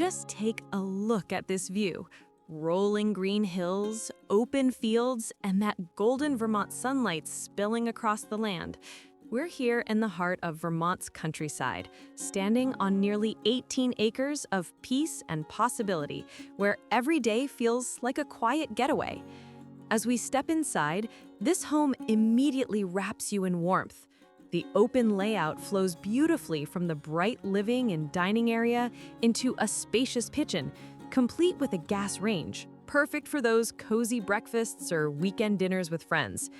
Just take a look at this view. Rolling green hills, open fields, and that golden Vermont sunlight spilling across the land. We're here in the heart of Vermont's countryside, standing on nearly 18 acres of peace and possibility, where every day feels like a quiet getaway. As we step inside, this home immediately wraps you in warmth. The open layout flows beautifully from the bright living and dining area into a spacious kitchen, complete with a gas range, perfect for those cozy breakfasts or weekend dinners with friends.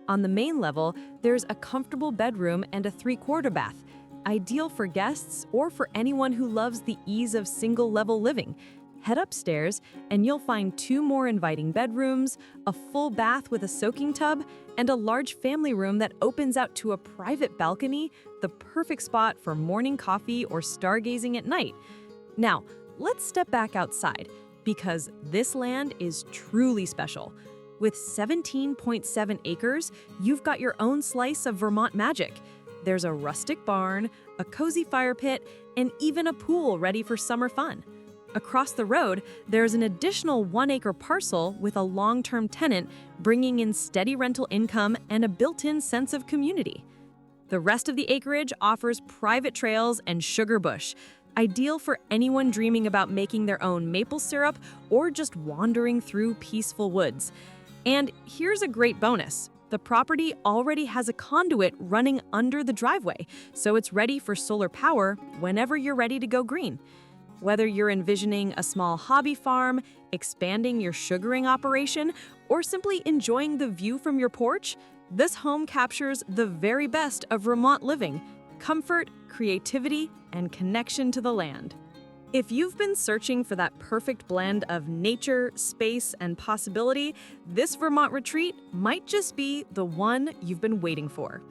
On the main level, there's a comfortable bedroom and a 3/4 bath, ideal for guests or for anyone who loves the ease of single-level living. Head upstairs, and you'll find 2 more inviting bedrooms, a full bath with a soaking tub, and a large family room that opens out to a private balcony, the perfect spot for morning coffee or stargazing at night. Now, let's step back outside, because this land is truly special. With 17.7 acres, you've got your own slice of Vermont magic. There's a rustic barn, a cozy fire pit, and even a pool ready for summer fun. Across the road, there's an additional 1-acre parcel with a long-term tenant, bringing in steady rental income and a built-in sense of community. The rest of the acreage offers private trails and sugar bush, ideal for anyone dreaming about making their own maple syrup or just wandering through peaceful woods. And here's a great bonus. The property already has a conduit running under the driveway, so it's ready for solar power whenever you're ready to go green. Whether you're envisioning a small hobby farm, expanding your sugaring operation, or simply enjoying the view from your porch, this home captures the very best of Vermont living: comfort, creativity, and connection to the land. If you've been searching for that perfect blend of nature, space, and possibility, this Vermont retreat might just be the one you've been waiting for.